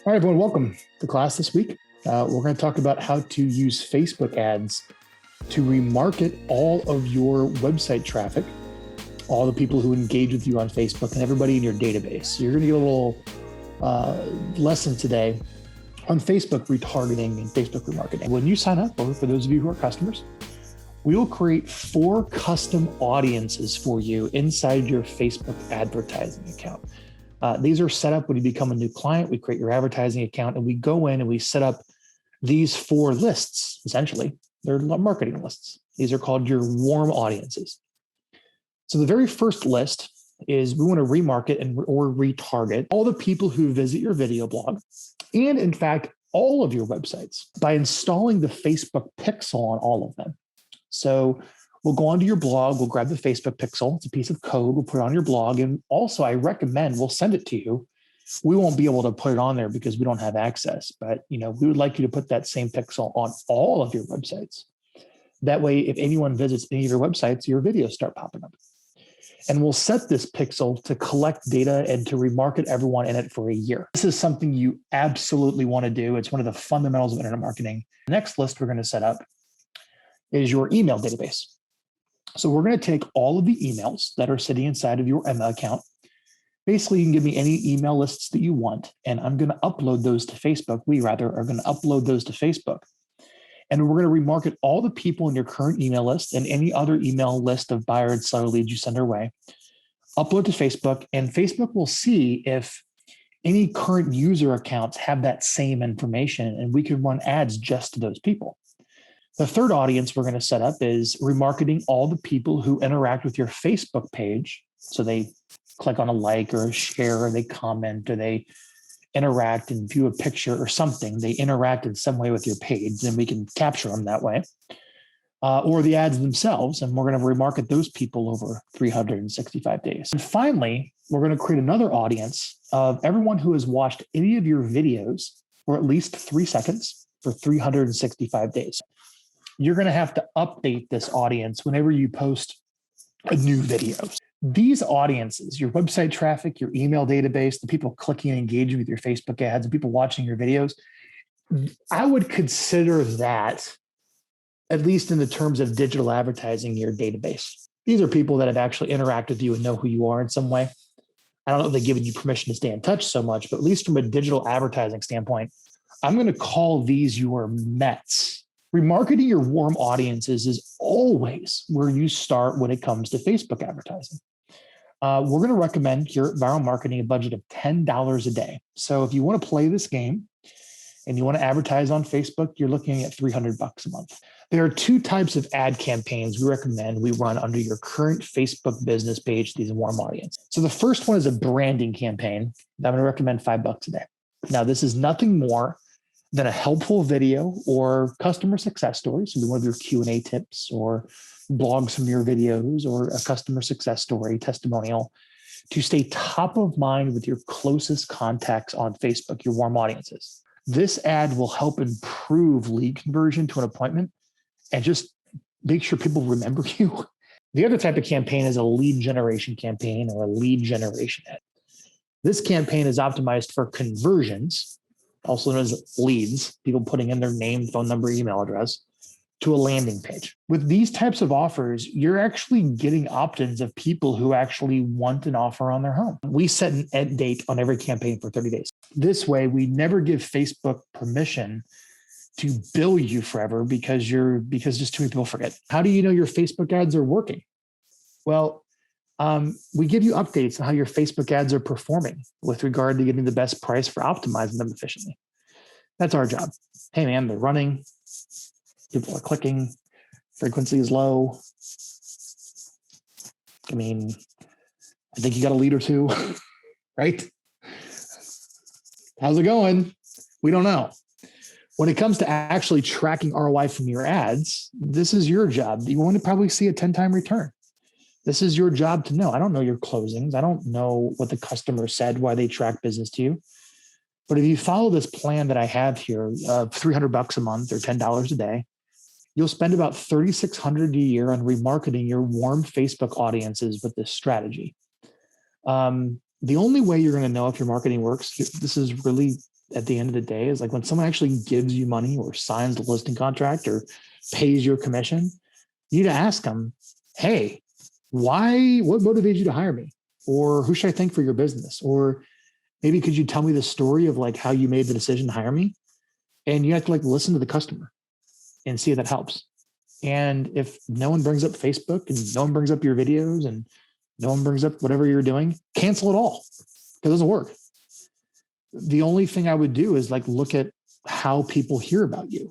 All right, everyone, welcome to class this week. We're going to talk about how to use Facebook ads to remarket all of your website traffic, all the people who engage with you on Facebook, and everybody in your database. So you're going to get a little lesson today on Facebook retargeting and Facebook remarketing. When you sign up, or for those of you who are customers, we will create 4 custom audiences for you inside your Facebook advertising account. These are set up when you become a new client. We create your advertising account and we go in and we set up these 4 lists, essentially. They're marketing lists. These are called your warm audiences. So the very first list is we want to remarket or retarget all the people who visit your video blog and, in fact, all of your websites by installing the Facebook pixel on all of them. So we'll go onto your blog, we'll grab the Facebook pixel, it's a piece of code, we'll put it on your blog. And also I recommend we'll send it to you. We won't be able to put it on there because we don't have access, but we would like you to put that same pixel on all of your websites. That way, if anyone visits any of your websites, your videos start popping up. And we'll set this pixel to collect data and to remarket everyone in it for a year. This is something you absolutely want to do. It's one of the fundamentals of internet marketing. The next list we're going to set up is your email database. So we're going to take all of the emails that are sitting inside of your Emma account. Basically, you can give me any email lists that you want, and I'm going to upload those to Facebook. We are going to upload those to Facebook. And we're going to remarket all the people in your current email list and any other email list of buyer and seller leads you send our way. Upload to Facebook, and Facebook will see if any current user accounts have that same information, and we can run ads just to those people. The third audience we're going to set up is remarketing all the people who interact with your Facebook page. So they click on a like or a share, or they comment, or they interact and view a picture or something. They interact in some way with your page, and we can capture them that way. Or the ads themselves, and we're going to remarket those people over 365 days. And finally, we're going to create another audience of everyone who has watched any of your videos for at least 3 seconds for 365 days. You're going to have to update this audience whenever you post a new video. These audiences, your website traffic, your email database, the people clicking and engaging with your Facebook ads, and people watching your videos, I would consider that, at least in the terms of digital advertising, your database. These are people that have actually interacted with you and know who you are in some way. I don't know if they've given you permission to stay in touch so much, but at least from a digital advertising standpoint, I'm going to call these your Mets. Remarketing your warm audiences is always where you start when it comes to Facebook advertising. We're going to recommend your viral marketing a budget of $10 a day. So if you want to play this game and you want to advertise on Facebook, you're looking at $300 a month. There are 2 types of ad campaigns we recommend we run under your current Facebook business page, these warm audience. So the first one is a branding campaign. I'm going to recommend $5 a day. Now, this is nothing more than a helpful video or customer success story. So one of your Q&A tips or blogs from your videos or a customer success story testimonial to stay top of mind with your closest contacts on Facebook, your warm audiences. This ad will help improve lead conversion to an appointment and just make sure people remember you. The other type of campaign is a lead generation campaign or a lead generation ad. This campaign is optimized for conversions, also known as leads, people putting in their name, phone number, email address, to a landing page. With these types of offers, you're actually getting opt-ins of people who actually want an offer on their home. We set an end date on every campaign for 30 days. This way, we never give Facebook permission to bill you forever because just too many people forget. How do you know your Facebook ads are working? Well, we give you updates on how your Facebook ads are performing with regard to getting the best price for optimizing them efficiently. That's our job. Hey, man, they're running. People are clicking. Frequency is low. I mean, I think you got a lead or 2, right? How's it going? We don't know. When it comes to actually tracking ROI from your ads, this is your job. You want to probably see a 10-time return. This is your job to know. I don't know your closings. I don't know what the customer said, why they track business to you. But if you follow this plan that I have here, $300 a month or $10 a day, you'll spend about $3,600 a year on remarketing your warm Facebook audiences with this strategy. The only way you're going to know if your marketing works, this is really at the end of the day is like when someone actually gives you money or signs the listing contract or pays your commission, you need to ask them, hey, what motivated you to hire me? Or who should I thank for your business? Or maybe could you tell me the story of like how you made the decision to hire me? And you have to like listen to the customer and see if that helps. And if no one brings up Facebook and no one brings up your videos and no one brings up whatever you're doing, cancel it all because it doesn't work. The only thing I would do is like look at how people hear about you.